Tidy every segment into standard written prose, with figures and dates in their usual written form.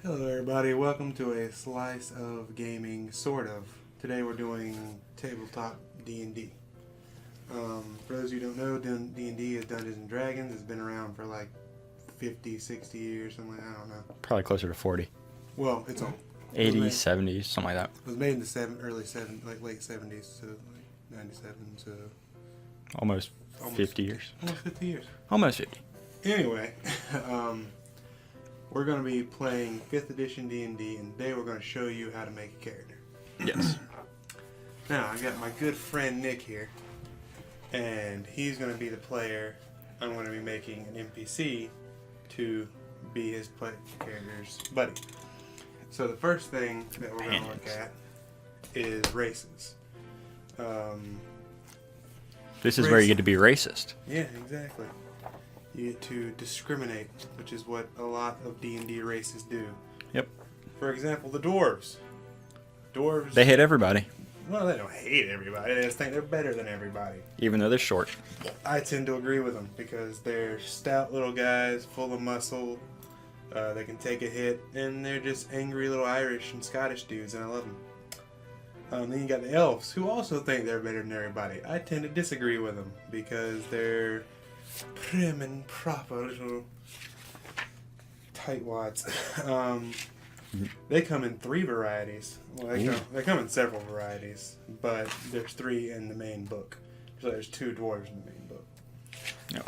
Hello everybody, welcome to a slice of gaming, sort of. Today we're doing tabletop D&D. For those of you who don't know, D&D is Dungeons and Dragons. It's been around for like 50, 60 years, something like that, I don't know. Probably closer to 40. Well, it's old. 80s, 70s, something like that. It was made in the late 70s, so like 97 to... Almost 50 years. Almost 50 years. Almost 50. Anyway, we're going to be playing 5th edition D&D, and today we're going to show you how to make a character. Yes. Now, I got my good friend Nick here, and he's going to be the player. I'm going to be making an NPC to be his character's buddy. So the first thing that we're going to look at is races. This is where you get to be racist. Yeah, exactly. You get to discriminate, which is what a lot of D&D races do. Yep. For example, the dwarves. Dwarves... They hate everybody. Well, they don't hate everybody. They just think they're better than everybody. Even though they're short. I tend to agree with them because they're stout little guys, full of muscle. They can take a hit, and they're just angry little Irish and Scottish dudes, and I love them. Then you got the elves, who also think they're better than everybody. I tend to disagree with them because they're prim and proper little tightwads. They come in 3 varieties. Well, they come in several varieties, but there's 3 in the main book. So there's 2 dwarves in the main book. Yep.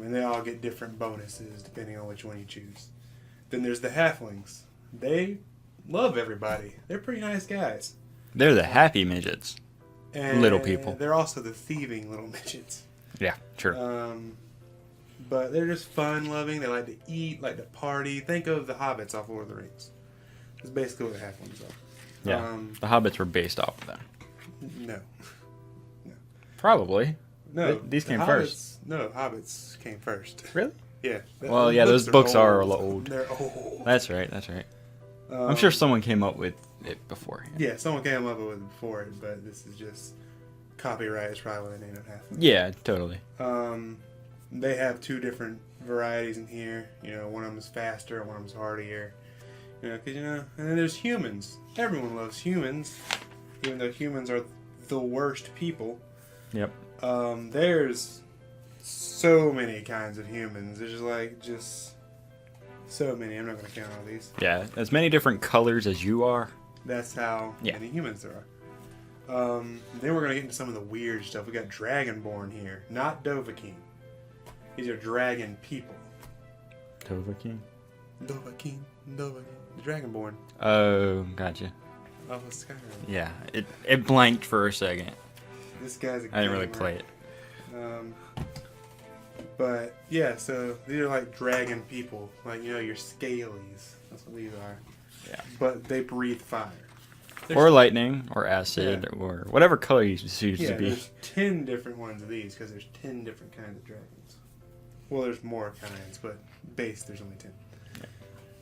And they all get different bonuses depending on which one you choose. Then there's the halflings. They love everybody. They're pretty nice guys. They're the happy midgets. And little people. They're also the thieving little midgets. Yeah, sure. But they're just fun-loving. They like to eat, like to party. Think of the hobbits off Lord of the Rings. That's basically what the halflings are. Yeah, the hobbits were based off of that. No. Probably. No. These came first. No, hobbits came first. Really? Yeah. Well, yeah, those books are old. They're old. That's right. I'm sure someone came up with it beforehand. Yeah, someone came up with it before it, but this is just copyright is probably what they named it halfling. Yeah, totally. They have 2 different varieties in here. You know, one of them is faster, one of them is hardier. You know, and then there's humans. Everyone loves humans, even though humans are the worst people. Yep. There's so many kinds of humans. There's just so many. I'm not going to count all these. Yeah, as many different colors as you are. That's how many humans there are. Then we're going to get into some of the weird stuff. We got Dragonborn here, not Dovahkiin. These are dragon people. Dovahkiin? Dovahkiin. The Dragonborn. Oh, gotcha. Oh, Skyrim. Yeah, it blanked for a second. This guy's a I didn't really play it. But yeah, so these are like dragon people, like your scalies. That's what these are. Yeah. But they breathe fire. Or lightning, or acid, or whatever color you choose to be. There's 10 different ones of these because there's 10 different kinds of dragons. Well, there's more kinds, but base there's only 10. Yeah.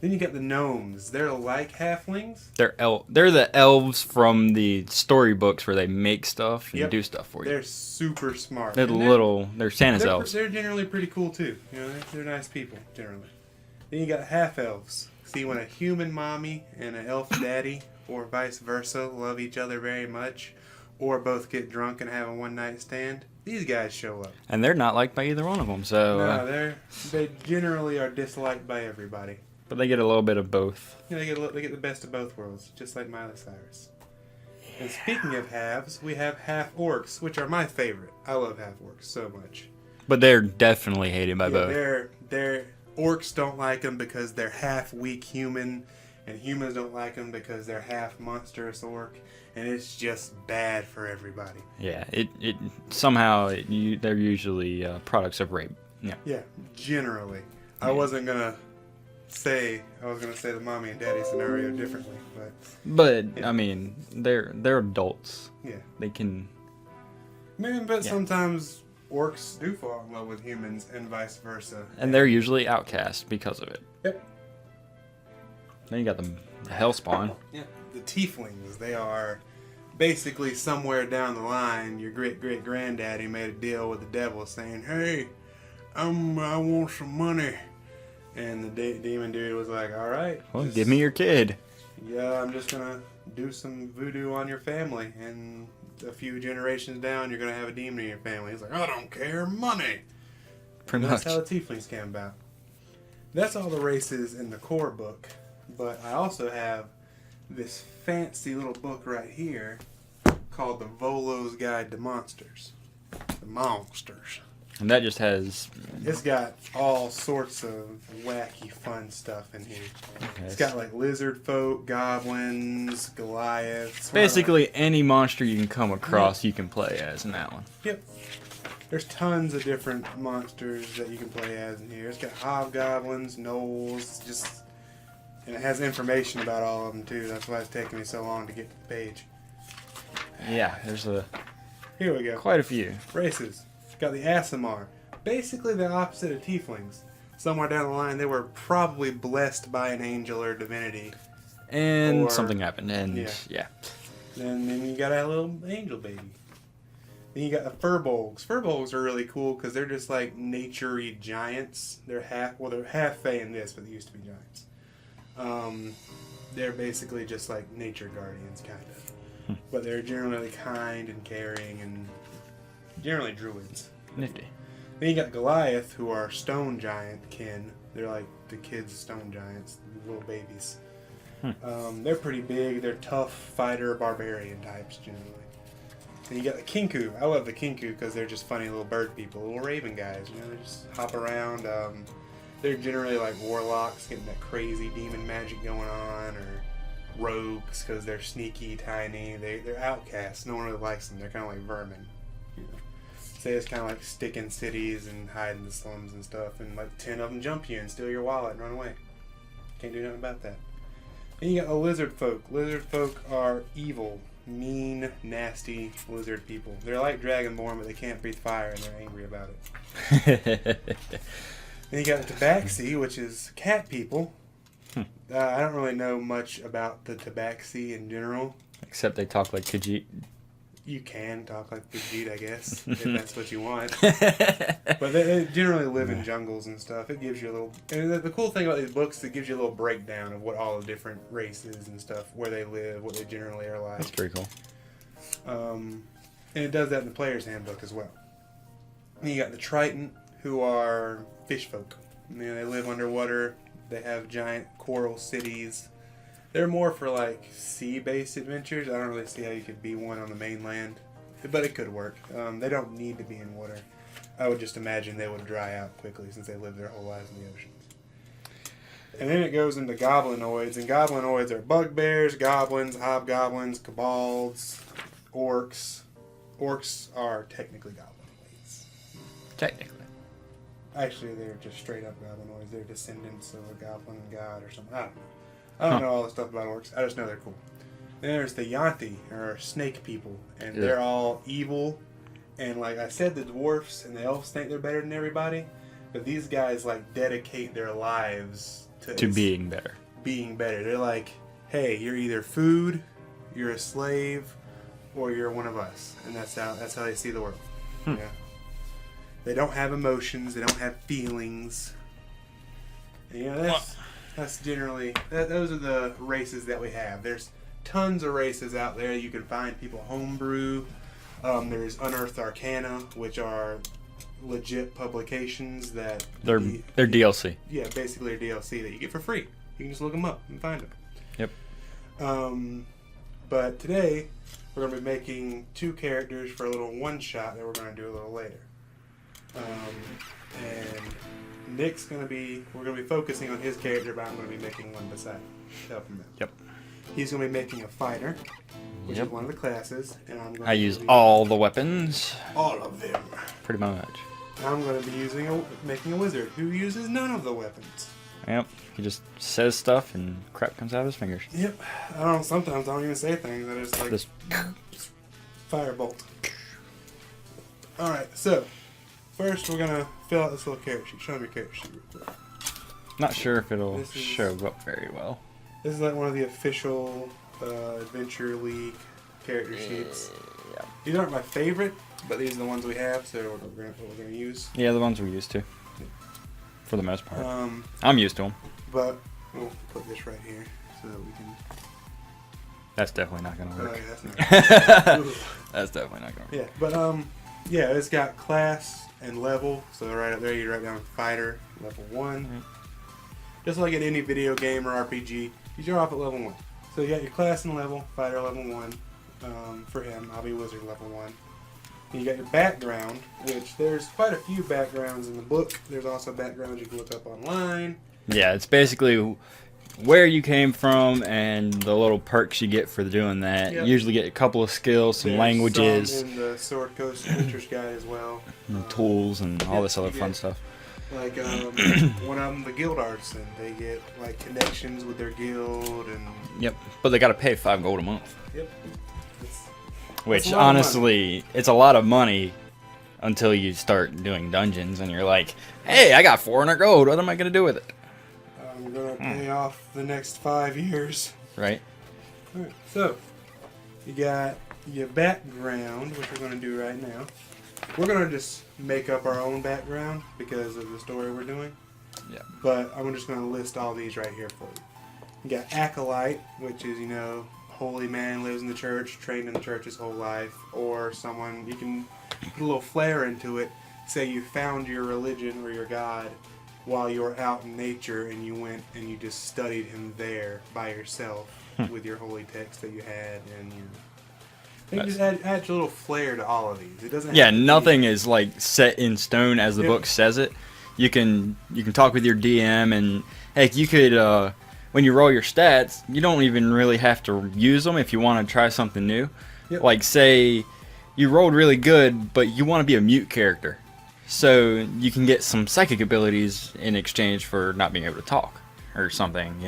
Then you got the gnomes. They're like halflings. They're the elves from the storybooks where they make stuff and do stuff for you. They're super smart. They're Santa's elves. They're generally pretty cool too. They're nice people generally. Then you got half elves. See, when a human mommy and an elf daddy, or vice versa, love each other very much, or both get drunk and have a one-night stand, these guys show up. And they're not liked by either one of them, so... No, they generally are disliked by everybody. But they get a little bit of both. Yeah, they get the best of both worlds, just like Miley Cyrus. And speaking of halves, we have half-orcs, which are my favorite. I love half-orcs so much. But they're definitely hated by both. Orcs don't like them because they're half-weak human, and humans don't like them because they're half-monstrous orc, and it's just bad for everybody. Yeah, they're usually products of rape. Yeah. Yeah, generally. Yeah. I was gonna say the mommy and daddy scenario differently, but I mean, they're adults. Yeah. They can. But sometimes orcs do fall in love with humans and vice versa. And they're usually outcast because of it. Yep. Then you got the hellspawn. Yeah. The tieflings, they are basically somewhere down the line, your great-great-granddaddy made a deal with the devil saying, hey, I want some money. And the demon dude was like, all right. Well, give me your kid. Yeah, I'm just going to do some voodoo on your family. And a few generations down, you're going to have a demon in your family. He's like, I don't care, money. Pretty much. That's how the tieflings came about. That's all the races in the core book. But I also have this fancy little book right here called The Volo's Guide to Monsters. The Monsters. And that just has... It's got all sorts of wacky, fun stuff in here. Okay. It's got like lizard folk, goblins, Goliaths. Basically any monster you can come across, you can play as in that one. Yep. There's tons of different monsters that you can play as in here. It's got hobgoblins, gnolls, and it has information about all of them too. That's why it's taking me so long to get to the page. Yeah, there's Here we go. quite a few. Races. Got the Aasimar. Basically the opposite of tieflings. Somewhere down the line, they were probably blessed by an angel or divinity. And something happened, and yeah. And then you got a little angel baby. Then you got the Furbolgs. Furbolgs are really cool because they're just like nature-y giants. They're half Fae in this, but they used to be giants. They're basically just like nature guardians, kind of. But they're generally kind and caring and generally druids. Nifty. Then you got Goliath, who are stone giant kin. They're like the kids' stone giants, little babies. They're pretty big. They're tough fighter barbarian types generally. Then you got the Kinku. I love the Kinku because they're just funny little bird people, little raven guys. You know, they just hop around. They're generally like warlocks, getting that crazy demon magic going on, or rogues because they're sneaky, tiny. They're outcasts. No one really likes them. They're kind of like vermin. You know? Say it's kind of like stick in cities and hide in the slums and stuff, and like 10 of them jump you and steal your wallet and run away. Can't do nothing about that. Then you got the lizard folk. Lizard folk are evil, mean, nasty lizard people. They're like Dragonborn, but they can't breathe fire and they're angry about it. Then you got the Tabaxi, which is cat people. I don't really know much about the Tabaxi in general. Except they talk like Khajiit. You can talk like Khajiit, I guess, if that's what you want. But they generally live in jungles and stuff. It gives you a little... And the cool thing about these books is it gives you a little breakdown of what all the different races and stuff, where they live, what they generally are like. That's pretty cool. And it does that in the player's handbook as well. And you got the Triton, who are fish folk. You know, they live underwater. They have giant coral cities. They're more for like sea-based adventures. I don't really see how you could be one on the mainland, but it could work. They don't need to be in water. I would just imagine they would dry out quickly since they live their whole lives in the oceans. And then it goes into goblinoids, and goblinoids are bugbears, goblins, hobgoblins, kobolds, orcs. Orcs are technically goblinoids. Technically. Actually, they're just straight up goblinoids. They're descendants of a goblin god or something. I don't know all the stuff about orcs. I just know they're cool. Then there's the Yanti, or snake people, and they're all evil. And like I said, the dwarfs and the elves think they're better than everybody, but these guys like dedicate their lives to being better. Being better. They're like, hey, you're either food, you're a slave, or you're one of us, and that's how they see the world. Yeah. They don't have emotions. They don't have feelings. And, you know, that's generally... those are the races that we have. There's tons of races out there. You can find people homebrew. There's Unearthed Arcana, which are legit publications that... They're DLC. Yeah, basically they're DLC that you get for free. You can just look them up and find them. Yep. But today, we're going to be making 2 characters for a little one-shot that we're going to do a little later. And Nick's we're going to be focusing on his character, but I'm going to be making one beside him to help him out. Yep. He's going to be making a fighter, which is one of the classes, and I use all the weapons. All of them. Pretty much. I'm going to be making a wizard who uses none of the weapons. Yep. He just says stuff and crap comes out of his fingers. Yep. Sometimes I don't even say things. I just like firebolt. Alright, so first we're gonna fill out this little character sheet. Show me your character sheet real quick. Not sure if it'll show up very well. This is like one of the official Adventure League character sheets. Yeah. These aren't my favorite, but these are the ones we have, so we're gonna use. Yeah, the ones we're used to. for the most part. Um, I'm used to them. but we'll put this right here so that we can. That's definitely not gonna work. Yeah, that's not. That's definitely not gonna work. Yeah, but yeah, it's got class and level. So right up there, you write down fighter level 1. Mm-hmm. Just like in any video game or RPG, you start off at level 1. So you got your class and level, fighter level 1. For him, I'll be wizard level 1. And you got your background, which there's quite a few backgrounds in the book. There's also backgrounds you can look up online. Yeah, it's basically where you came from and the little perks you get for doing that. Yep. You usually get a couple of skills, some There's languages, some in the Sword Coast Adventures Guide as well. and tools, and all this other fun stuff. Like one of them, the guild artisan, they get like connections with their guild and. Yep, but they gotta pay 5 gold a month. Yep. Which a lot of honestly, it's a lot of money until you start doing dungeons and you're like, hey, I got 400 gold. What am I gonna do with it? I'm gonna pay off the next 5 years. Right. Alright, so you got your background, which we're gonna do right now. We're gonna just make up our own background because of the story we're doing. Yeah. But I'm just gonna list all these right here for you. You got acolyte, which is, holy man, lives in the church, trained in the church his whole life, or someone, you can put a little flair into it. Say you found your religion or your god while you were out in nature and you went and you just studied him there by yourself with your holy text that you had, and you just add your little flair to all of these. It doesn't. Yeah, have to be- nothing is like set in stone as the book says it. You can talk with your DM, and heck, you could when you roll your stats, you don't even really have to use them if you want to try something new. Yep. Like say you rolled really good, but you want to be a mute character, so you can get some psychic abilities in exchange for not being able to talk or something.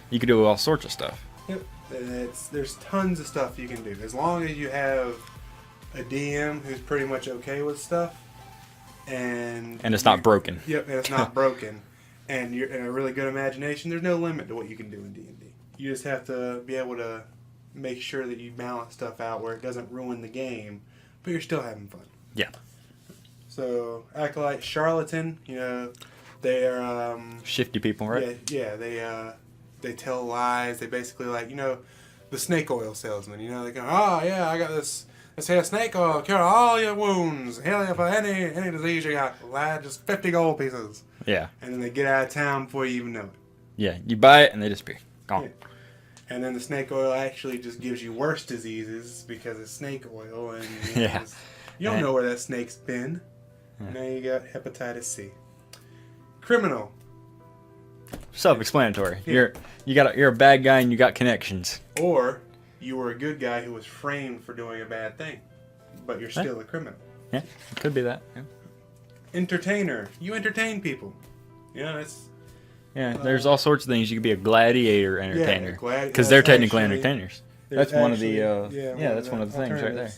You could do all sorts of stuff. Yep. There's tons of stuff you can do as long as you have a DM who's pretty much okay with stuff, and it's not broken. Yep, and it's not broken, and you're in a really good imagination. There's no limit to what you can do in D&D. You just have to be able to make sure that you balance stuff out where it doesn't ruin the game, but you're still having fun. Yeah. So acolyte, charlatan, they're Shifty people, right? Yeah, they tell lies. They basically the snake oil salesman. They go, oh yeah, I got this here snake oil, cure all your wounds, heal you for any disease you got. Lad, just 50 gold pieces. Yeah. And then they get out of town before you even know it. Yeah, you buy it and they disappear. Gone. Yeah. And then the snake oil actually just gives you worse diseases because it's snake oil, and you don't know where that snake's been. Yeah. Now you got hepatitis C. Criminal. Self-explanatory. Yeah. You're a bad guy and you got connections. Or you were a good guy who was framed for doing a bad thing, but you're still a criminal. Yeah, it could be that. Yeah. Entertainer. You entertain people. There's all sorts of things. You could be a gladiator entertainer because they're technically entertainers. That's one of the that's one of the things right there.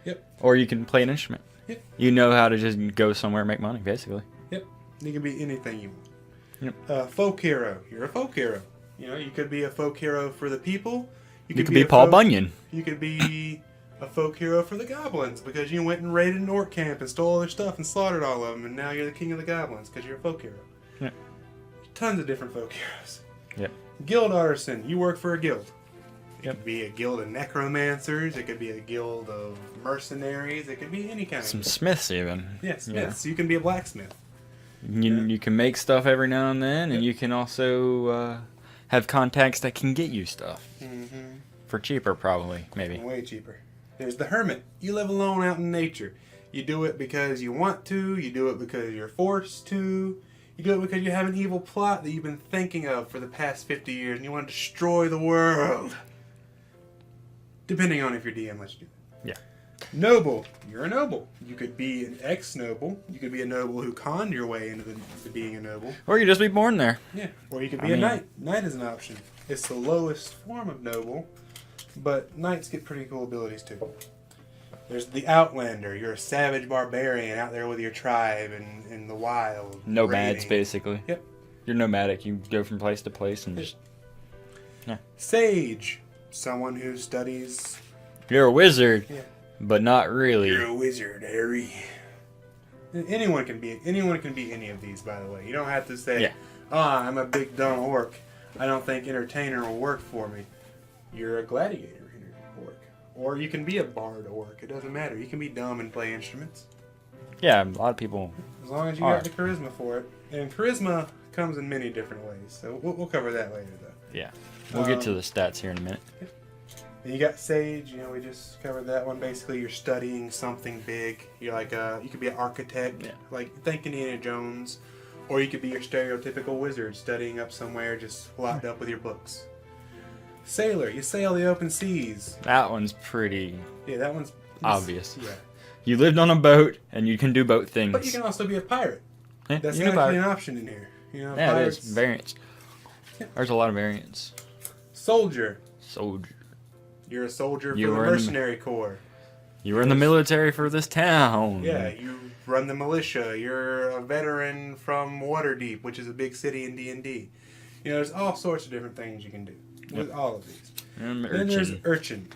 Yep. Or you can play an instrument. Yep. You know how to just go somewhere and make money, basically. Yep. You can be anything you want. Yep. Folk hero. You're a folk hero. You could be a folk hero for the people. You could be Paul Bunyan. You could be a folk hero for the goblins because you went and raided an orc camp and stole all their stuff and slaughtered all of them, and now you're the king of the goblins because you're a folk hero. Yep. Tons of different folk heroes. Yep. Guild artisan. You work for a guild. It Yep. could be a guild of necromancers. It could be a guild of mercenaries. It could be any kind of Some guild. Smiths even. Yeah, smiths. You can be a blacksmith. You can make stuff every now and then, and you can also have contacts that can get you stuff. Mm-hmm. For cheaper, probably, maybe. Way cheaper. There's the hermit. You live alone out in nature. You do it because you want to. You do it because you're forced to. You do it because you have an evil plot that you've been thinking of for the past 50 years, and you want to destroy the world. Depending on if your DM lets you do that. Yeah. Noble. You're a noble. You could be an ex-noble. You could be a noble who conned your way into being a noble. Or you just be born there. Yeah. Or you could be a knight. Knight is an option. It's the lowest form of noble, but knights get pretty cool abilities too. There's the outlander. You're a savage barbarian out there with your tribe in the wild. Nomads, raiding. basically. Yep. You're nomadic. You go from place to place and just... Yeah. Sage. Someone who studies... You're a wizard, Yeah. but not really. You're a wizard, Harry. Anyone can be any of these, by the way. You don't have to say, Yeah. I'm a big dumb orc. I don't think entertainer will work for me. You're a gladiator orc. Or you can be a bard orc. It doesn't matter. You can be dumb and play instruments. Yeah, a lot of people. As long as you got the charisma for it. And charisma comes in many different ways. So we'll cover that later, though. Yeah. We'll get to the stats here in a minute. And you got sage. We just covered that one. Basically, you're studying something big. You're like you could be an architect, like think Indiana Jones, or you could be your stereotypical wizard studying up somewhere, just locked up with your books. Sailor, you sail the open seas. That one's pretty that one's obvious. Yeah. You lived on a boat, and you can do boat things. But you can also be a pirate. Yeah, That's you can actually be a an pirate. option in here. Yeah, pirates. it is. Variants. There's a lot of variants. Soldier. Soldier. You're a soldier for You the were in the- mercenary corps. You were in the military for this town. Yeah, you run the militia. You're a veteran from Waterdeep, which is a big city in D&D. There's all sorts of different things you can do with all of these. And Then there's urchin. urchin.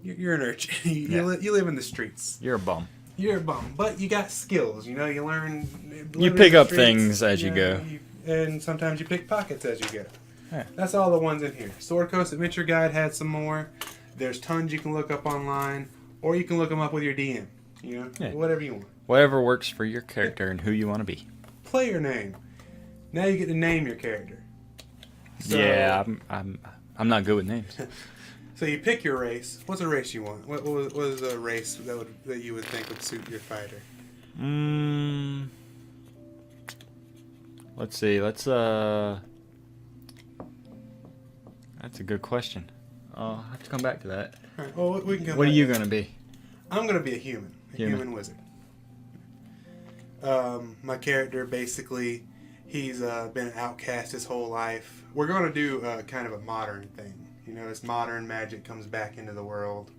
You're an urchin. You live in the streets. You're a bum. You're a bum, but you got skills. You learn. You living pick in the up streets, things as you go. And sometimes you pick pockets as you go. Yeah. That's all the ones in here. Sword Coast Adventure Guide had some more. There's tons you can look up online, or you can look them up with your DM. Whatever you want. Whatever works for your character and who you want to be. Player name. Now you get to name your character. So, Yeah, I'm not good with names. So you pick your race. What's a race you want? What is a race that you would think would suit your fighter? Let's see. That's a good question. I'll have to come back to that. All right, well, we can come What are back you to that. gonna be? I'm gonna be a human. Human wizard. My character basically, he's been an outcast his whole life. We're gonna do kind of a modern thing. This modern magic comes back into the world,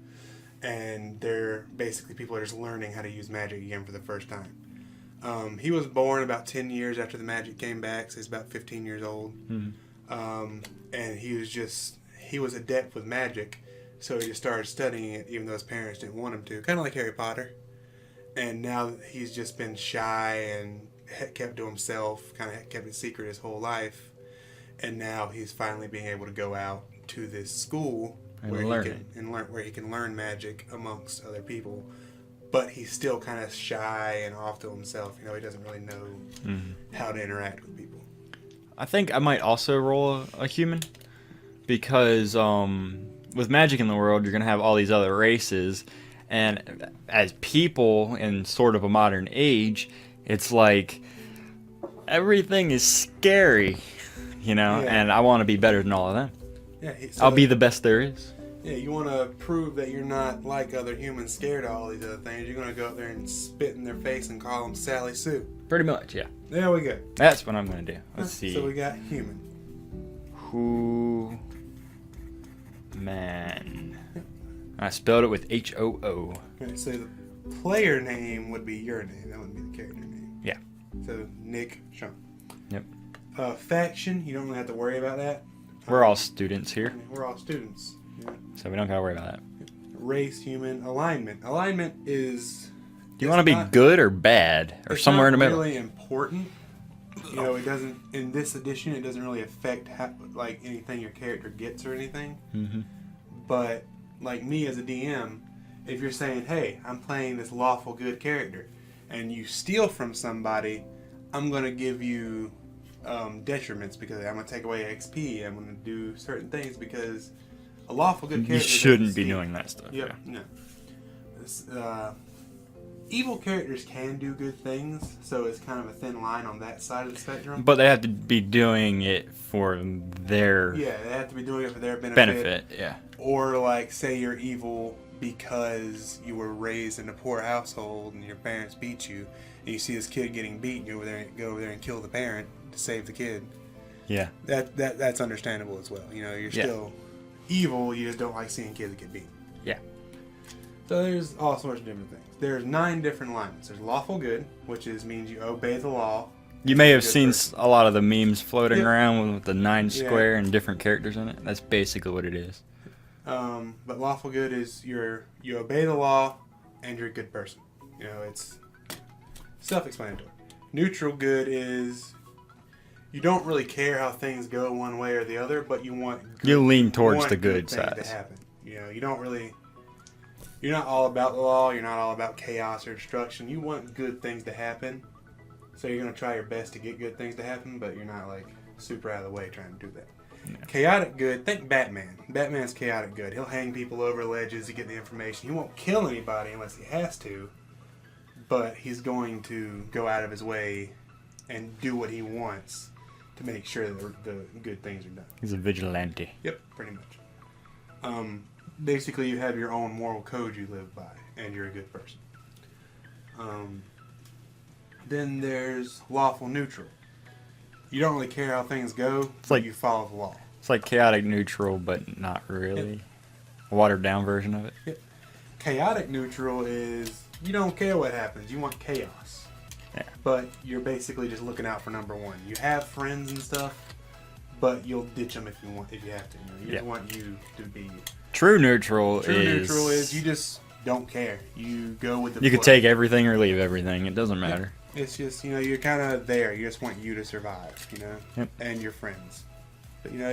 and people are just learning how to use magic again for the first time. He was born about 10 years after the magic came back, so he's about 15 years old. Mm-hmm. And he was adept with magic, so he just started studying it, even though his parents didn't want him to. Kind of like Harry Potter. And now he's just been shy and kept to himself, kind of kept it secret his whole life. And now he's finally being able to go out to this school where he can learn magic amongst other people. But he's still kind of shy and off to himself. He doesn't really know how to interact with people. I think I might also roll a human because with magic in the world, you're gonna have all these other races, and as people in sort of a modern age, it's like everything is scary, and I want to be better than all of them. Yeah, I'll be the best there is. Yeah, you want to prove that you're not like other humans scared of all these other things. You're going to go up there and spit in their face and call them Sally Sue. Pretty much, yeah. There we go. That's what I'm going to do. Let's see. So we got human. Who... Man. I spelled it with H-O-O. Okay, so the player name would be your name. That wouldn't be the character name. Yeah. So Nick, Shawn. Yep. Faction, you don't really have to worry about that. We're all students here, We're all students. Yeah. so we don't got to worry about that. Race, human, alignment. Alignment is... Do you want to be good or bad? Or somewhere in the middle? It's not really important. It doesn't... In this edition, it doesn't really affect anything your character gets or anything. Mm-hmm. But, like me as a DM, if you're saying, hey, I'm playing this lawful good character, and you steal from somebody, I'm going to give you detriments because I'm going to take away XP. I'm going to do certain things because a lawful good character... You shouldn't be steal. doing that stuff. Yep, Yeah. no. Evil characters can do good things, so it's kind of a thin line on that side of the spectrum. But they have to be doing it for their Yeah, they have to be doing it for their benefit. Yeah. Or, say you're evil because you were raised in a poor household and your parents beat you, and you see this kid getting beat, and you go over there and kill the parent to save the kid. Yeah. That's understandable as well. You're still evil, you just don't like seeing kids get beat. Yeah. So there's all sorts of different things. There's 9 different alignments. There's lawful good, which means you obey the law. You may have seen a lot of the memes floating Yep. around with the 9 square and different characters in it. That's basically what it is. But lawful good is you obey the law and you're a good person. It's Self-explanatory. Neutral good is you don't really care how things go one way or the other, but you want You lean towards want the good things side. to happen. You know, you don't really. You're not all about the law. You're not all about chaos or destruction. You want good things to happen, so you're gonna try your best to get good things to happen, but you're not like super out of the way trying to do that. Yeah. Chaotic good. Think Batman. Batman's chaotic good. He'll hang people over ledges to get the information. He won't kill anybody unless he has to, but he's going to go out of his way and do what he wants to make sure that the good things are done. He's a vigilante. Yep, pretty much. Basically, you have your own moral code you live by, and you're a good person. Then there's lawful neutral. You don't really care how things go, It's but like- you follow the law. It's like chaotic neutral, but not really. Yep. A watered down version of it. Yep. Chaotic neutral is you don't care what happens. You want chaos. Yeah. But you're basically just looking out for number one. You have friends and stuff, but you'll ditch them if you have to. You know, you just want you to be. True neutral True is... neutral is you just don't care. You go with the You flow. could take everything or leave everything. It doesn't matter. It's just, you know, you're kind of there. You just want you to survive, you know, Yep. and your friends. But, you know,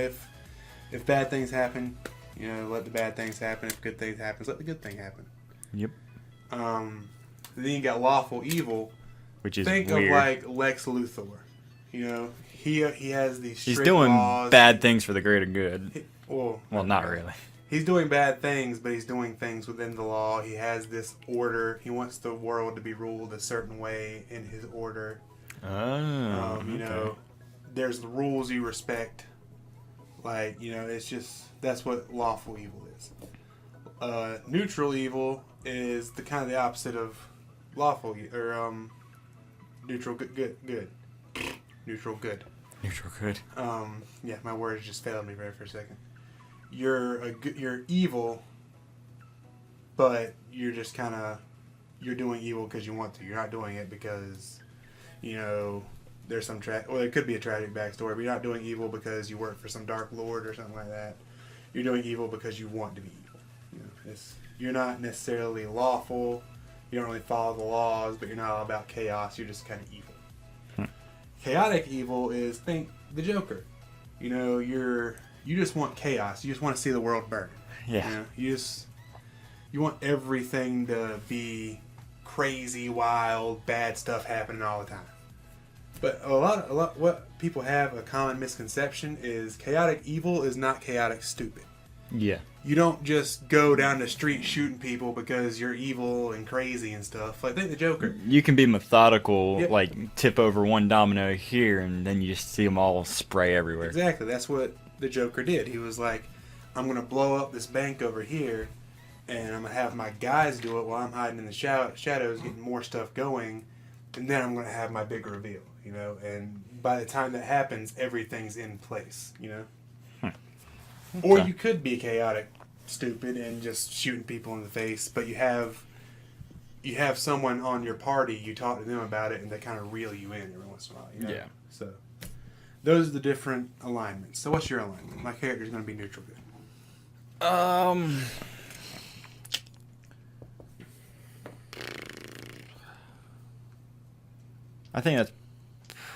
if bad things happen, you know, let the bad things happen. If good things happen, let the good thing happen. Yep. Then you got lawful evil. Which is Think weird. of like Lex Luthor. You know, he has these He's strict doing laws. bad things for the greater good. Well, Not really. He's doing bad things, but he's doing things within the law. He has this order. He wants the world to be ruled a certain way in his order. Oh. You know, there's the rules you respect. Like, you know, it's just, that's what lawful evil is. Neutral evil is the kind of the opposite of lawful, or neutral good. Neutral good. Neutral good. Yeah, my words just failed me right for a second. You're evil, but you're just kind of, you're doing evil because you want to. You're not doing it because, you know, there's some well, it could be a tragic backstory, but you're not doing evil because you work for some dark lord or something like that. You're doing evil because you want to be evil. You know, you're not necessarily lawful. You don't really follow the laws, but you're not all about chaos. You're just kind of evil. Chaotic evil is, think the Joker. You know, you just want chaos. You just want to see the world burn. Yeah. You know, you want everything to be crazy, wild, bad stuff happening all the time. But a lot what people have a common misconception is chaotic evil is not chaotic stupid. Yeah. You don't just go down the street shooting people because you're evil and crazy and stuff. Like, think the Joker. You can be methodical, Yep. like tip over one domino here, and then you just see them all spray everywhere. Exactly. That's what the Joker did. He was like, I'm going to blow up this bank over here, and I'm going to have my guys do it while I'm hiding in the shadows, getting more stuff going, and then I'm going to have my big reveal, you know? And by the time that happens, everything's in place, you know? Or you could be chaotic, stupid, and just shooting people in the face, but you have someone on your party, you talk to them about it, and they kind of reel you in every once in a while, you know? Yeah. So those are the different alignments. So what's your alignment? My character's going to be neutral good. I think that's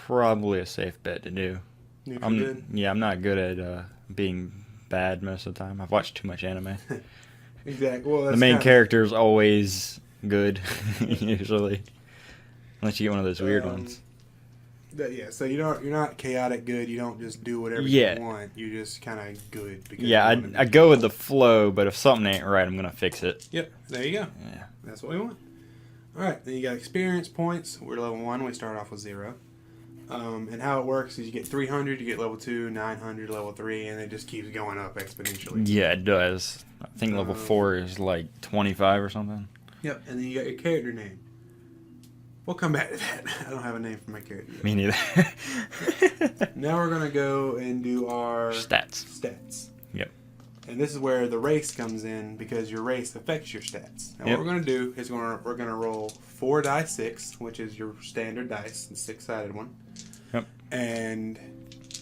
probably a safe bet to do. Neutral good? Yeah, I'm not good at being bad most of the time. I've watched too much anime. Exactly. Well, The that's main kinda- character's always good, usually. Unless you get one of those weird ones. Yeah, so you're not chaotic good. You don't just do whatever Yeah. you want. You're just kind of good. Because Yeah, you wanna I be- go with the flow, but if something ain't right, I'm going to fix it. Yep, there you go. Yeah. That's what we want. All right, then you got experience points. We're level 1. We start off with 0. And how it works is you get 300, you get level 2, 900, level 3, and it just keeps going up exponentially. Yeah, it does. I think level 4 is like 25 or something. Yep, and then you got your character name. We'll come back to that. I don't have a name for my character yet. Me neither. Now we're going to go and do our Stats. Yep. And this is where the race comes in, because your race affects your stats. Now, Yep. what we're going to do is we're going to roll 4 die 6, which is your standard dice, the 6-sided one. Yep. And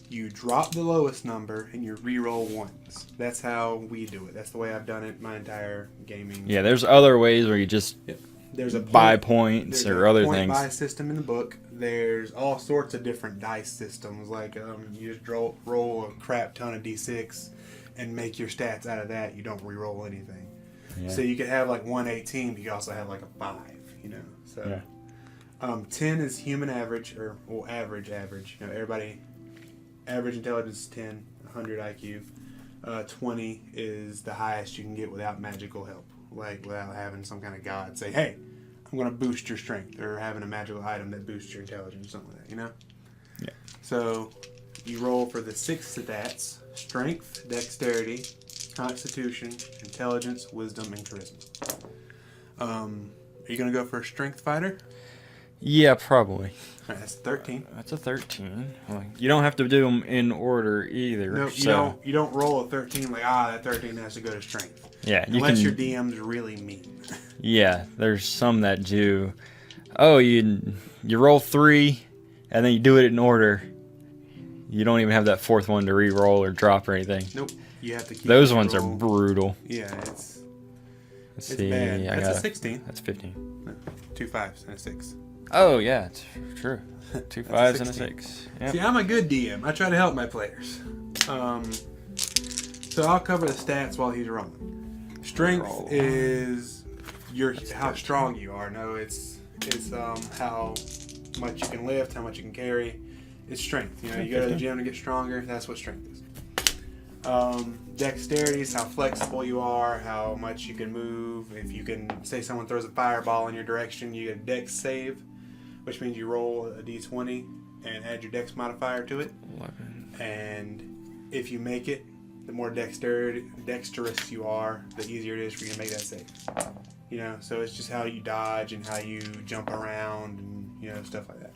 you drop the lowest number and you re-roll ones. That's how we do it. That's the way I've done it my entire gaming. Yeah, there's other ways where you just Yep. there's a buy points or other things. Buy system in the book. There's all sorts of different dice systems. Like you just roll a crap ton of d6 and make your stats out of that. You don't re-roll anything. Yeah. So you could have like 118, but you also have like a 5. You know. So 10 is human average, or average. You know, everybody average intelligence is 10, 100 IQ. 20 is the highest you can get without magical help, like without having some kind of god say, hey, I'm going to boost your strength, or having a magical item that boosts your intelligence or something like that, you know? Yeah. So you roll for the 6 stats: strength, dexterity, constitution, intelligence, wisdom, and charisma. Are you going to go for a strength fighter? Yeah, probably. All right, that's 13. That's a 13. Well, you don't have to do them in order either. No, you don't roll a 13 like, that 13 has to go to strength. Yeah, unless your DM's really mean. Yeah, there's some that do. Oh, you roll 3, and then you do it in order. You don't even have that 4th one to re-roll or drop or anything. Nope. You have to keep those ones are brutal. Yeah, it's Let's see. bad. That's a 16. That's 15. No, 2 5s and a 6. Oh, yeah, it's true. 2 5s and a 6. Yep. See, I'm a good DM. I try to help my players. So I'll cover the stats while he's rolling. Strength is how strong you are. No, it's how much you can lift, how much you can carry. It's strength. You know, you go to the gym to get stronger. That's what strength is. Dexterity is how flexible you are, how much you can move. If you can, say someone throws a fireball in your direction, you get a dex save, which means you roll a d20 and add your dex modifier to it. 11. And if you make it, the more dexterous you are, the easier it is for you to make that save. You know, so it's just how you dodge and how you jump around and, you know, stuff like that.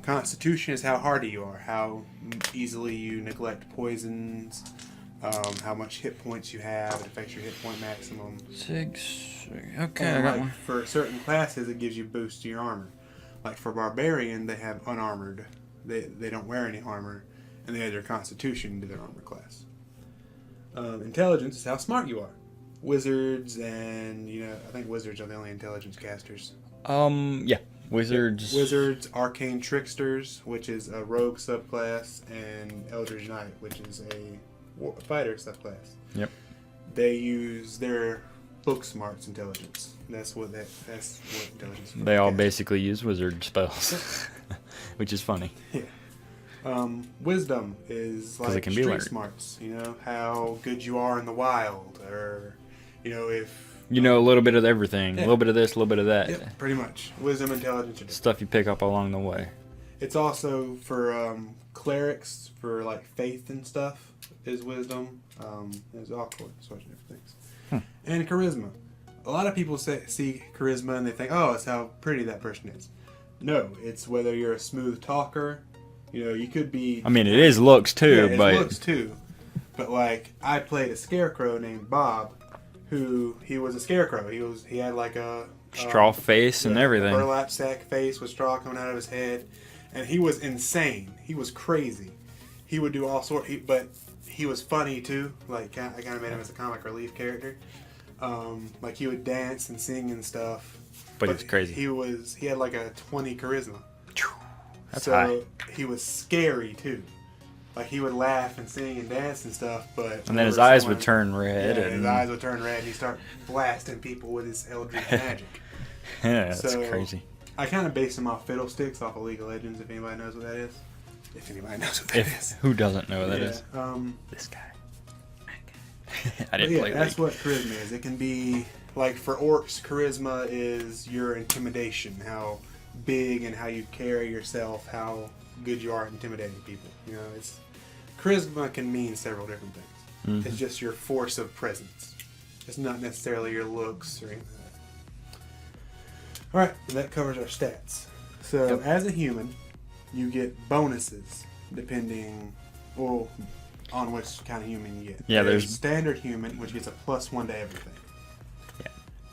Constitution is how hardy you are, how easily you neglect poisons, how much hit points you have. It affects your hit point maximum. 6. Okay, and I got one. For certain classes, it gives you boost to your armor. Like for Barbarian, they have unarmored. They don't wear any armor, and they add their Constitution to their armor class. Intelligence is how smart you are. Wizards and, you know, I think wizards are the only intelligence casters. Yeah. Wizards, Arcane Tricksters, which is a rogue subclass, and Eldritch Knight, which is a fighter subclass. Yep. They use their book smarts intelligence. That's what intelligence. They all basically use wizard spells, which is funny. Yeah. Wisdom is like street smarts. You know, how good you are in the wild, or you know, if you know a little bit of everything, a little bit of this, a little bit of that. Yep, pretty much. Wisdom, intelligence, stuff you pick up along the way. It's also for clerics, for like faith and stuff, is wisdom. There's all sorts of different things. And charisma. A lot of people see charisma and they think, oh, it's how pretty that person is. No, it's whether you're a smooth talker. You know, you could be. I mean, it is looks too, yeah, but it looks too. But like, I played a scarecrow named Bob. He was a scarecrow. He had like a straw face and everything. A burlap sack face with straw coming out of his head, and he was insane. He was crazy. He would do all sorts. But he was funny too. Like I kind of made him as a comic relief character. Like he would dance and sing and stuff. But he was crazy. He had like a 20 charisma. That's high. He was scary too. Like he would laugh and sing and dance and stuff, but and then his eyes would turn red. Yeah, his eyes would turn red. And he'd start blasting people with his eldritch magic. Yeah, that's crazy. I kind of based him off Fiddlesticks, off of League of Legends. If anybody knows what that is, Who doesn't know what that is? This guy. I didn't play. That's what charisma is. It can be like for orcs, charisma is your intimidation, how big and how you carry yourself, how good you are at intimidating people. You know, charisma can mean several different things. Mm-hmm. It's just your force of presence. It's not necessarily your looks or anything like that. All right, that covers our stats. So as a human, you get bonuses depending on which kind of human you get. Yeah, there's standard human, which gets a +1 to everything. Yeah.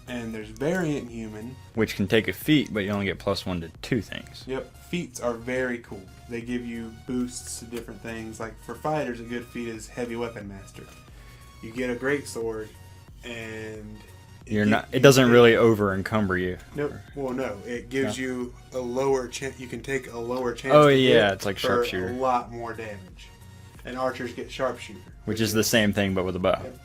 And there's variant human, which can take a feat, but you only get +1 to 2 things. Yep, feats are very cool. They give you boosts to different things. Like for fighters, a good feat is Heavy Weapon Master. You get a great sword, and You're not. It doesn't really over encumber you. Nope. Well, no. It gives you a lower chance. You can take a lower chance. Oh to yeah, hit it's like for sharpshooter. a lot more damage. And archers get sharpshooter, Which is the same thing, but with a bow. Yep.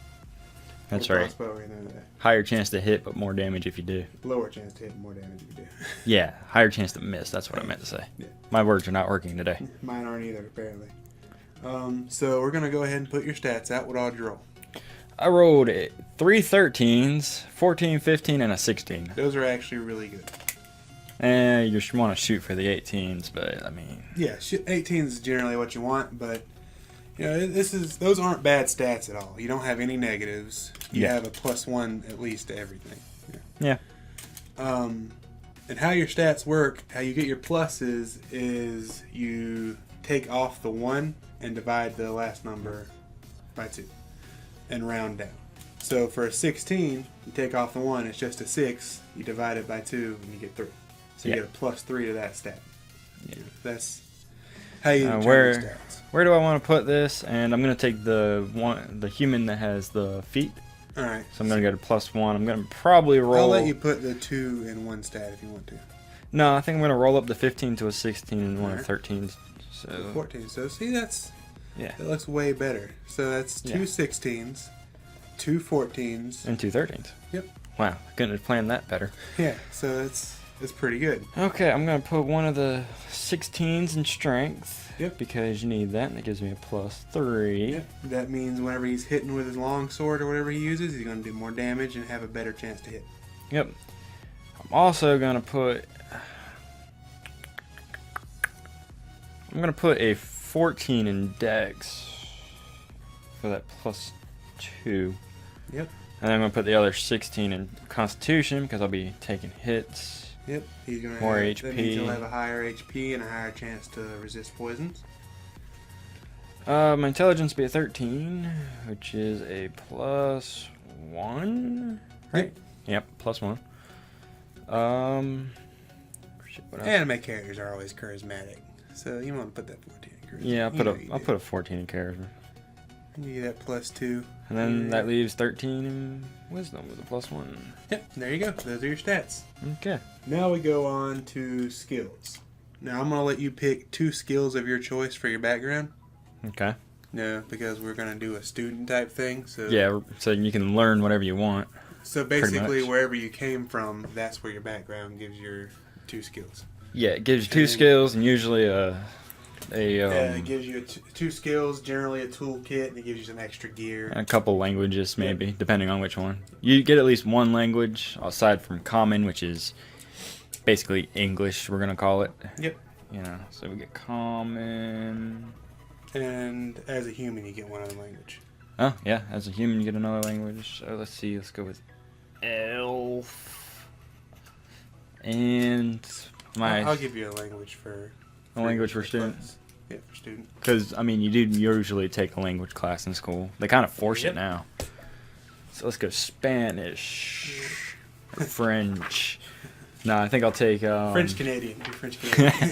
That's Or right. crossbow or anything like that. Higher chance to hit, but more damage if you do. Lower chance to hit, more damage if you do. Yeah, higher chance to miss. That's what I meant to say. Yeah. My words are not working today. Mine aren't either, apparently. So we're gonna go ahead and put your stats out. What all did you roll? I rolled 3 13s, 14, 15, and a 16. Those are actually really good. And you want to shoot for the 18s, but I mean, Yeah, 18 is generally what you want, but you know those aren't bad stats at all. You don't have any negatives. You have a +1 at least to everything. Yeah. And how your stats work, how you get your pluses is you take off the 1 and divide the last number by 2 and round down. So for a 16, you take off the 1, it's just a 6. You divide it by 2 and you get 3. So you get a +3 to that stat. Yeah. That's how you determine stats. Where do I want to put this? And I'm gonna take the human that has the feet. All right. So I'm gonna go to +1. I'm gonna probably roll. I'll let you put the 2 in one stat if you want to. No, I think I'm gonna roll up the 15 to a 16 and one of Alright. 13s. So 14. So see, that looks way better. So that's 2 Yeah. 16s, 2 14s, and 2 13s. Yep. Wow, couldn't have planned that better. Yeah. So it's pretty good. Okay, I'm gonna put one of the 16s in strength. Yep. Because you need that, and it gives me a +3. Yep. That means whenever he's hitting with his long sword or whatever he uses, he's going to do more damage and have a better chance to hit. Yep. I'm also gonna put. I'm gonna put a 14 in Dex for that +2. Yep. And then I'm gonna put the other 16 in Constitution because I'll be taking hits. Yep. He's going to More have, HP. That means he'll have a higher HP and a higher chance to resist poisons. My intelligence be a 13, which is a +1, right? Yep, +1. Shit, what else? Anime characters are always charismatic, so you want to put that 14 in charisma. Yeah, You know I'll put a 14 in charisma, you get that +2. and then that leaves 13 in wisdom with a +1. Yep. There you go. Those are your stats. Okay. Now we go on to skills. Now I'm going to let you pick 2 skills of your choice for your background. Okay. No, because we're going to do a student type thing. So Yeah, so you can learn whatever you want. So basically, much. wherever you came from, that's where your background gives your 2 skills. Yeah, it gives you 2 skills and usually It gives you 2 skills, generally a toolkit, and it gives you some extra gear. a couple languages maybe, depending on which one. You get at least one language aside from common, which is basically English. We're gonna call it. Yep. You know, so we get common. And as a human, you get one other language. Oh yeah, as a human you get another language. So let's see. Let's go with elf. And I'll give you a language for students. Yeah, for student. Because, I mean, you do usually take a language class in school. They kind of force it now. So let's go Spanish. Or French. No, I think I'll take... French Canadian. Do French Canadian.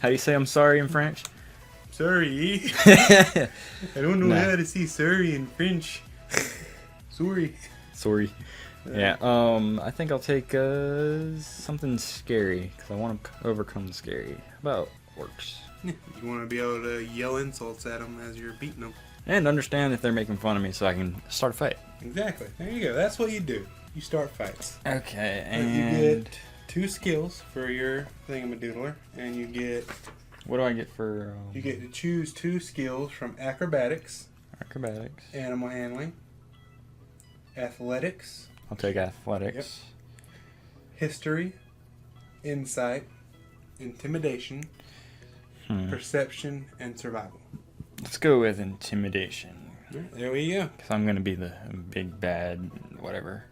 How do you say I'm sorry in French? Sorry. I don't know how to say sorry in French. Sorry. Sorry. Yeah, I think I'll take something scary, because I want to overcome the scary. How about orcs? You want to be able to yell insults at them as you're beating them. And understand if they're making fun of me so I can start a fight. Exactly. There you go. That's what you do. You start fights. Okay, And you get 2 skills for your thingamadoodler, and you get... What do I get for... You get to choose 2 skills from acrobatics, acrobatics, animal handling, athletics, I'll take athletics, history, insight, intimidation, perception, and survival. Let's go with intimidation. There we go. Because I'm going to be the big bad whatever.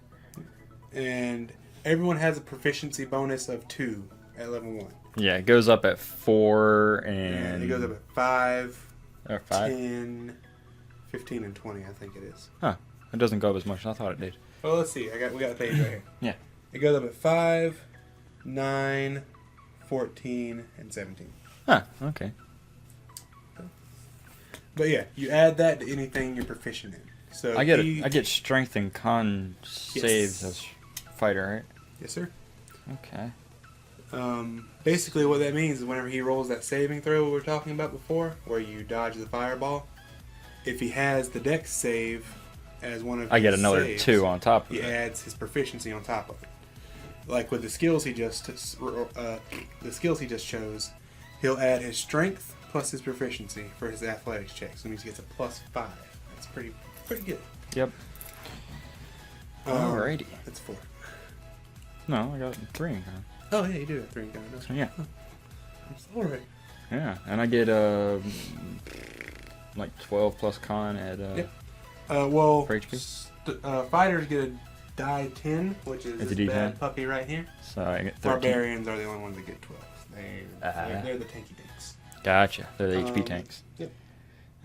And everyone has a proficiency bonus of 2 at level 1. Yeah, it goes up at 4 and... And it goes up at 5, or 5? 10, 15, and 20, I think it is. Huh. It doesn't go up as much as I thought it did. Well, let's see. We got the page right here. Yeah. It goes up at 5, 9, 14, and 17. Huh, okay. But yeah, you add that to anything you're proficient in. So I get strength and con saves as fighter, right? Yes, sir. Okay. Basically, what that means is whenever he rolls that saving throw we were talking about before, where you dodge the fireball, if he has the dex save as one of I get his another saves, 2 on top of he it. adds his proficiency on top of it. Like with the skills he just chose, he'll add his strength plus his proficiency for his athletics check. So that means he gets a +5. That's pretty good. Yep. Alrighty. That's 4. No, I got 3 in con. Oh yeah, you do have 3 in con. So yeah. Alright. Yeah, and I get like 12 plus con at Yep. Well, for HP. Fighters get a die 10, which is It's a this D10. bad puppy right here. So I get 13. Barbarians are the only ones that get 12. They're the tanky dinks. Gotcha. They're the HP tanks. Yep.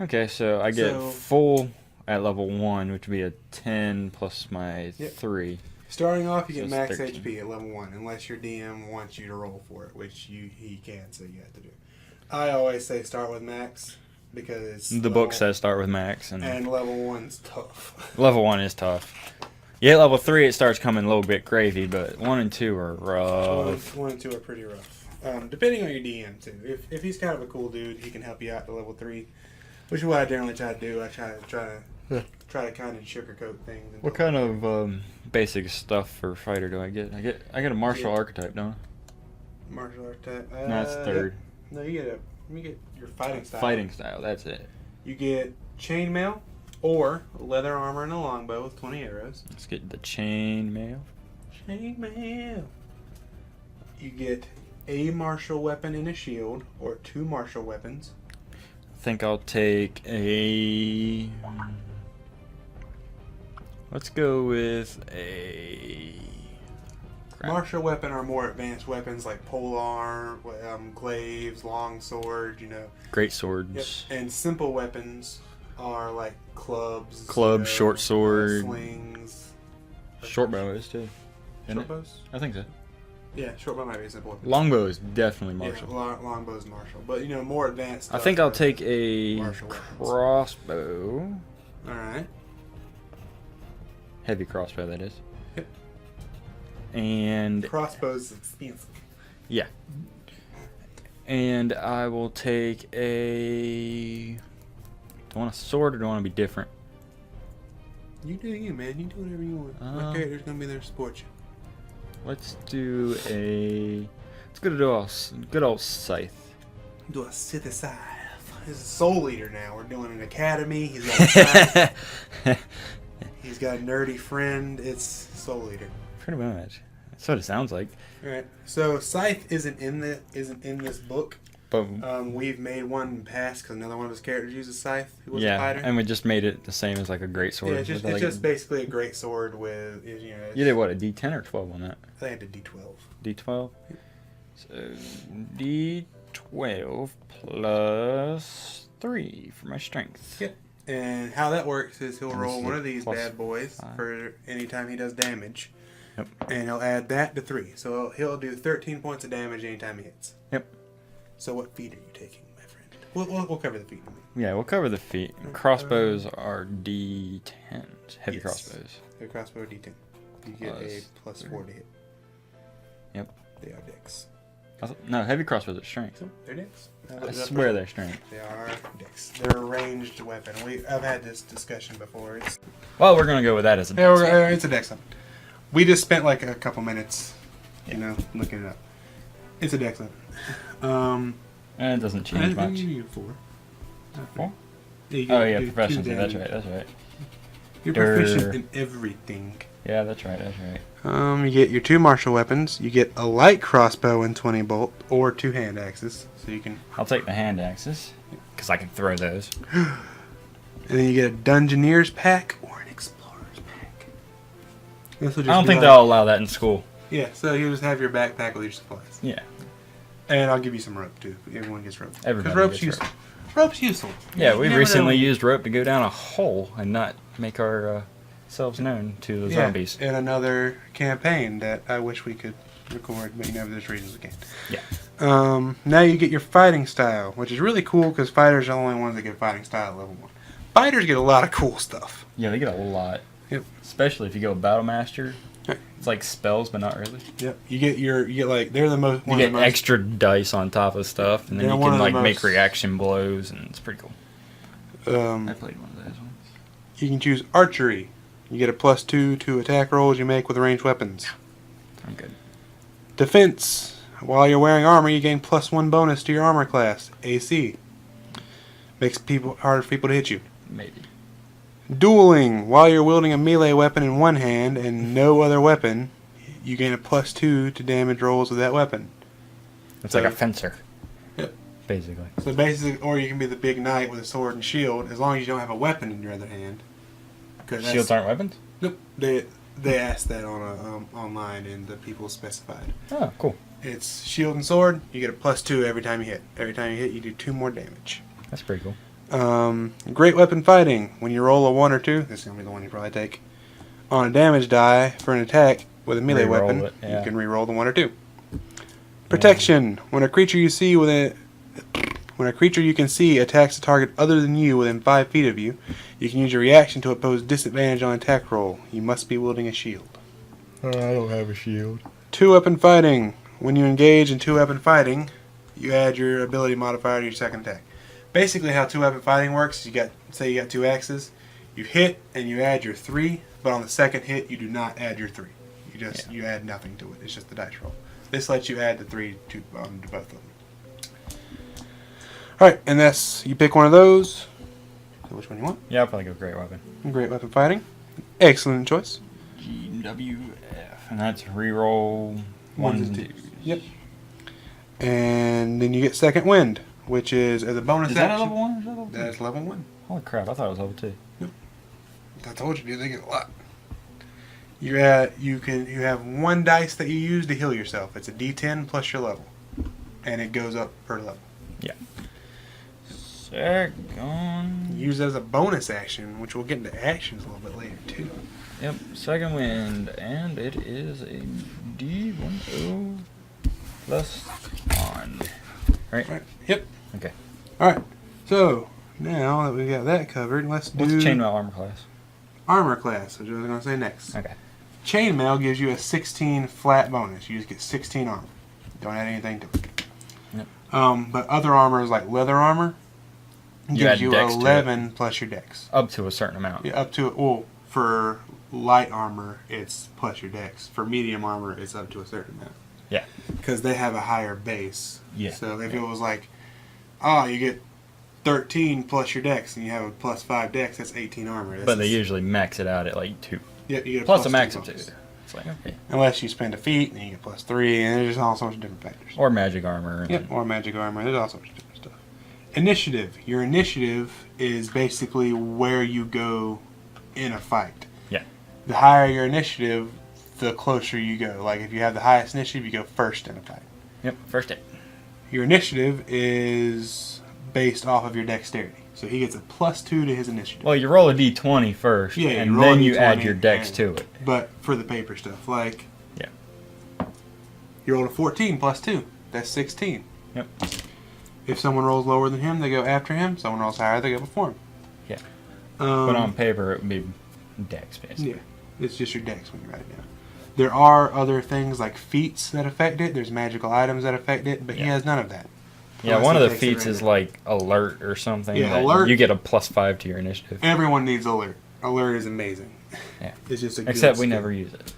Okay, so I get full at level 1, which would be a 10 plus my 3. Starting off, you get So max 13. HP at level 1, unless your DM wants you to roll for it, which he can, so you have to do. I always say start with max, because The book says start with max, and level 1's tough. level 1 is tough. Yeah, level 3 it starts coming a little bit gravy, but 1 and 2 are rough. 1 and 2 are pretty rough. Depending on your DM too. If he's kind of a cool dude, he can help you out to level 3, which is what I generally try to do. I try to kind of sugarcoat things. What kind of basic stuff for fighter do I get? I get a martial archetype, don't I? Martial archetype. No, that's 3rd. No, you get your fighting style. Fighting style, that's it. You get chainmail or leather armor and a longbow with 20 arrows. Let's get the chainmail. Chainmail. You get a martial weapon and a shield, or 2 martial weapons. I think I'll take a... Let's go with a... Martial weapon are more advanced weapons like polearm, glaives, long sword, Great swords. Yep. And simple weapons are like clubs, Short sword. slings. Short bow is too. Short bows? I think so. Yeah, short bow might be a simple weapon. Longbow is definitely martial. Yeah, longbow's martial. But, more advanced stuff. I think I'll take a martial weapons. crossbow. Alright. Heavy crossbow, that is. Yep. And... Crossbow's expensive. Yeah. And I will take a... Do I want a sword or do I want to be different? You do you, man. You do whatever you want. My character's going to be there to support you. Let's do a... Let's go to a good old scythe. Do a Sith scythe. He's a soul leader now. We're doing an academy. He's got a scythe. He's got a nerdy friend. It's soul leader. Pretty much. That's what it sounds like. All right. So scythe isn't in this book. But we've made one pass because another one of his characters uses scythe. Who was a yeah, fighter. and we just made it the same as like a great sword. Yeah, it's just basically a great sword with You did what, a D10 or 12 on that? I think I did D12. D12. So D12 plus 3 for my strength. Yep. And how that works is he'll And roll this is one a of these plus bad boys 5. for any time he does damage. Yep. And he'll add that to 3. So he'll do 13 points of damage anytime he hits. Yep. So what feat are you taking, my friend? We'll cover the feat. Yeah, we'll cover the feet. Crossbows are D10s. Heavy Yes. crossbows. Your crossbow D10. You get a plus 4 to hit. Yep. They are dicks. No, heavy crossbows are strength. So they're dicks. I swear they're strength. They are dicks. They're a ranged weapon. I've had this discussion before. Well, we're gonna go with that as a It's a dex weapon. We just spent like a couple minutes, looking it up. It's a dex weapon. And it doesn't change much. You get 4. 4? Yeah, Oh yeah, proficiency. That's right. You're proficient in everything. Yeah, that's right. You get your 2 martial weapons. You get a light crossbow and 20 bolt, or 2 hand axes, so you can. I'll take the hand axes because I can throw those. And then you get a dungeoneer's pack or an explorer's pack. I don't think they'll allow that in school. Yeah, so you just have your backpack with your supplies. Yeah. And I'll give you some rope too. Everyone gets rope. Everybody rope's gets useful. Rope's useful. Yeah, we never recently know. used rope to go down a hole and not make ourselves known to the zombies. In another campaign that I wish we could record, but there's reasons we can't. Yeah. Now you get your fighting style, which is really cool because fighters are the only ones that get fighting style at level 1. Fighters get a lot of cool stuff. Yeah, they get a lot. Yep. Especially if you go Battle Master. Right. It's like spells, but not really. Yep. You get like they're the most. You get extra dice on top of stuff, and then you can like make reaction blows, and it's pretty cool. I played one of those ones. You can choose archery. You get a +2 to attack rolls you make with ranged weapons. I'm good. Defense. While you're wearing armor, you gain +1 bonus to your armor class. AC. Makes people harder for people to hit you. Maybe. Dueling. While you're wielding a melee weapon in one hand and no other weapon, you gain a +2 to damage rolls with that weapon. It's like a fencer. Yep. Basically. So basically, or you can be the big knight with a sword and shield, as long as you don't have a weapon in your other hand. Shields aren't weapons? Nope. They asked that on online, and the people specified. Oh, cool. It's shield and sword. You get a +2 every time you hit. Every time you hit, you do 2 more damage. That's pretty cool. Great weapon fighting. When you roll a 1 or 2, this is gonna be the one you probably take. On a damage die for an attack with a melee weapon, you can re-roll the 1 or 2. Protection. When a creature you can see attacks a target other than you within 5 feet of you, you can use your reaction to oppose disadvantage on attack roll. You must be wielding a shield. I don't have a shield. 2-weapon fighting. When you engage in 2-weapon fighting, you add your ability modifier to your second attack. Basically, how 2-weapon fighting works, say you got 2 axes, you hit and you add your 3, but on the second hit you do not add your 3. You add nothing to it. It's just the dice roll. This lets you add the 3 to both of them. Alright, and you pick one of those. So which one you want? Yeah, I'll probably go great weapon. Great weapon fighting. Excellent choice. GWF, and that's reroll 1s and 2s. Yep. And then you get second wind, which is as a bonus action. Is that a level 1 or is that level 2? That's level 1. Holy crap, I thought it was level 2. Yep. I told you, dude, they get a lot. You have 1 dice that you use to heal yourself. It's a D10 plus your level. And it goes up per level. Yeah. Second. Use it as a bonus action, which we'll get into actions a little bit later too. Yep, second wind, and it is a D10 plus 1. Right? Yep. Okay. Alright. So, now that we've got that covered, let's do... What's chainmail armor class? Armor class, which I was going to say next. Okay. Chainmail gives you a 16 flat bonus. You just get 16 armor. Don't add anything to it. Yep. But other armor, like leather armor, gives you 11 plus your dex. Up to a certain amount. Yeah, up to... Well, for light armor, it's plus your dex. For medium armor, it's up to a certain amount. Yeah. Because they have a higher base. Yeah. So if it was like, you get 13 plus your dex, and you have a plus 5 dex, that's 18 armor. But they usually max it out at like 2. Yeah, you get a plus a max of 2. It's like, okay. Unless you spend a feat, then you get plus 3, and there's all sorts of different factors. Or magic armor. Yep, or magic armor. There's all sorts of different stuff. Initiative. Your initiative is basically where you go in a fight. Yeah. The higher your initiative, the closer you go. Like if you have the highest initiative, you go first in a fight. Yep, first hit. Your initiative is based off of your dexterity. So he gets a plus 2 to his initiative. Well, you roll a d20 first, yeah, and then you add your dex to it. But for the paper stuff, like... Yeah. You rolled a 14 plus 2. That's 16. Yep. If someone rolls lower than him, they go after him. Someone rolls higher, they go before him. Yeah. But on paper, it would be dex, basically. Yeah. It's just your dex when you write it down. There are other things like feats that affect it. There's magical items that affect it, but he has none of that. Yeah, one of the feats is like alert or something. Yeah, alert. You get a plus 5 to your initiative. Everyone needs alert. Alert is amazing. Yeah. It's just a good Except we skill. never use it.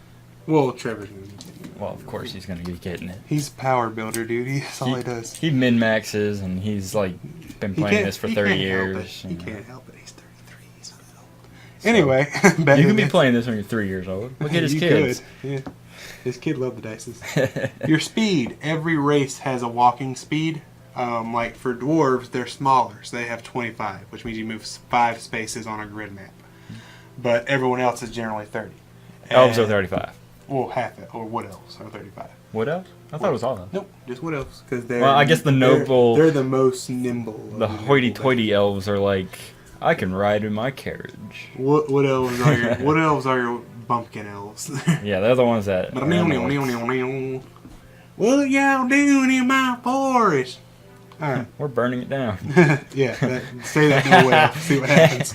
Well, Trevor's going to be getting it. Well, of course he's going to be getting it. He's a power builder, dude. That's all he does. He min-maxes, and he's like been playing this for 30 years. He can't help it. He's 33. He's not old. So, anyway. You can be playing this when you're 3 years old. Look at his kids. Could. Yeah. His kid loved the dices. Your speed. Every race has a walking speed. Like for dwarves, they're smaller, so they have 25, which means you move 5 spaces on a grid map. But everyone else is generally 30. Elves are 35. Well, half it, or wood elves are 35. Wood elves? I thought it was all of them. Nope, just wood elves. Well, I guess the noble... They're the most nimble. The hoity-toity elves are like, I can ride in my carriage. Wood elves are your... Wood elves are your bumpkin elves. Yeah, they're the ones that... What y'all doing in my forest? All right. We're burning it down. Yeah, say that no way. See what happens.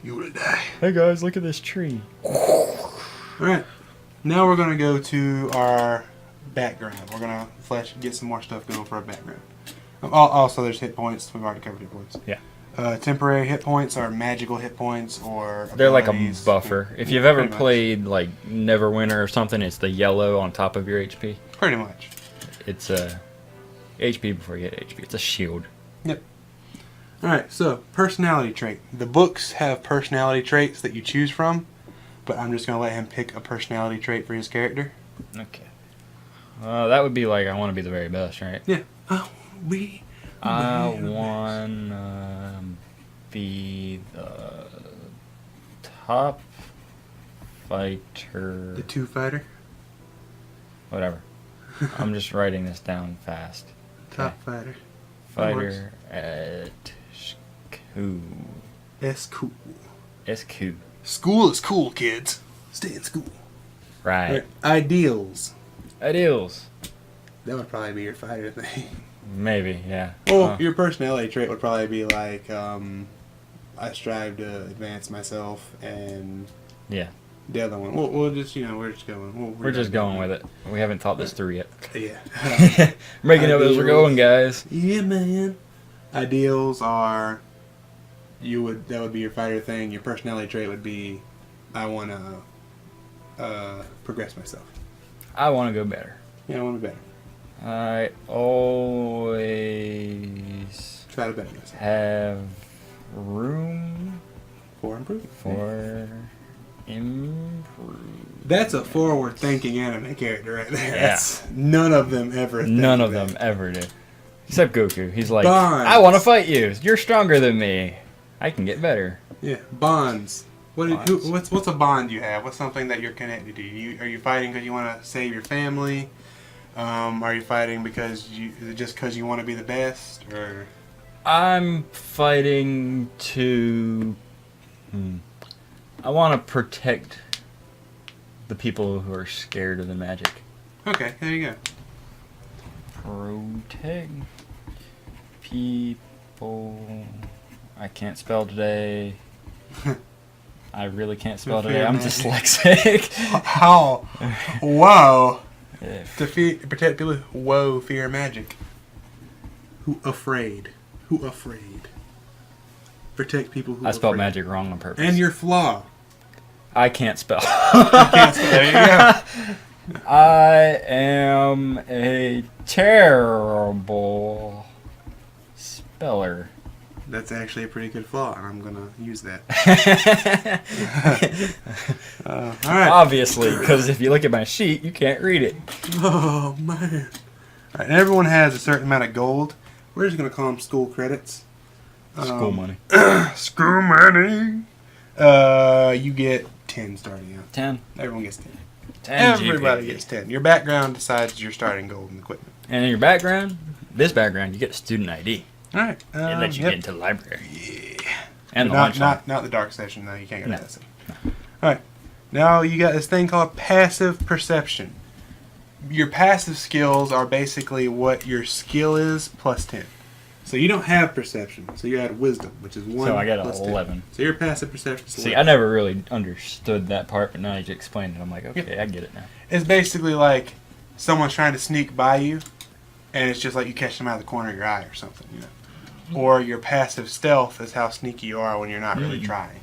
You would die. Hey guys, look at this tree. All right. Now we're gonna go to our background. We're gonna get some more stuff going for our background. Also, there's hit points. We've already covered hit points. Yeah. Temporary hit points are magical hit points or They're like a abilities. buffer. If you've ever played like Neverwinter or something, it's the yellow on top of your HP. Pretty much. It's HP before you get HP. It's a shield. Yep. Alright, so personality trait. The books have personality traits that you choose from, but I'm just going to let him pick a personality trait for his character. Okay. That would be like, I want to be the very best, right? Yeah. I want to be the top fighter. The 2 fighter? Whatever. I'm just writing this down fast. Top fighter. Fighter at school. S-cool. SQ. School is cool, kids. Stay in school. Right. Ideals. Ideals. That would probably be your fighter thing. Maybe, yeah. Well, your personality trait would probably be like, I strive to advance myself, and yeah. The other one, we'll just, we're just going. We're just going with it. We haven't thought this through yet. Yeah. Making up as we're going, guys. Yeah, man. Ideals are, that would be your fighter thing. Your personality trait would be, I want to progress myself. I want to go better. Yeah, I want to be better. I always try to better myself. Have room for improvement. That's a forward-thinking anime character right there. Yeah. None of them ever. None of them ever do. Except Goku. He's like, bonds. I want to fight you. You're stronger than me. I can get better. Yeah, bonds. What's a bond you have? What's something that you're connected to? Are you fighting because you want to save your family? Are you fighting because you want to be the best, or? I'm fighting to. I want to protect the people who are scared of the magic. Okay, there you go. Protect people. I can't spell today. I really can't spell today. I'm dyslexic. How? Whoa. Protect people. Whoa, fear magic. Who afraid? Protect people who I spelled magic wrong on purpose. And your flaw. I can't spell. There you go. I am a terrible speller. That's actually a pretty good flaw, and I'm going to use that. All right. Obviously, because if you look at my sheet, you can't read it. Oh, man. All right, and everyone has a certain amount of gold. We're just going to call them school credits. School money. School money. You get 10 starting out. 10. Everyone gets 10. 10 Everybody GP. gets 10. Your background decides your starting gold and equipment. And in your background, you get a student ID. All right. It lets you get into the library. Yeah. And the not the dark session, though. You can't go to that session. All right. Now you got this thing called passive perception. Your passive skills are basically what your skill is plus 10. So you don't have perception. So you add wisdom, which is 1. So I got 10. 11. So your passive perception is 11. See, I never really understood that part, but now you just explained it. I'm like, okay, I get it now. It's basically like someone's trying to sneak by you, and it's just like you catch them out of the corner of your eye or something, Or your passive stealth is how sneaky you are when you're not really trying,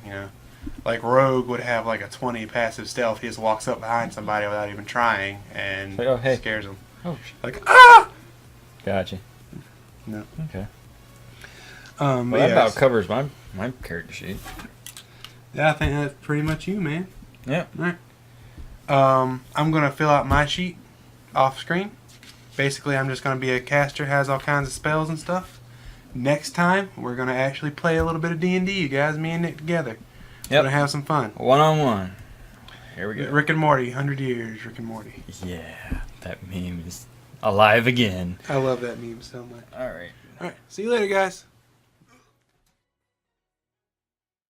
Like Rogue would have like a 20 passive stealth. He just walks up behind somebody without even trying and scares them. Oh, like, ah! Gotcha. No. Okay. Well, that about covers my character sheet. Yeah, I think that's pretty much you, man. Yeah. All right. I'm going to fill out my sheet off screen. Basically, I'm just going to be a caster, has all kinds of spells and stuff. Next time, we're going to actually play a little bit of D&D, you guys, me and Nick together. We're going to have some fun. One-on-one. Here we go. Rick and Morty, 100 years, Rick and Morty. Yeah, that meme is alive again. I love that meme so much. All right. See you later, guys.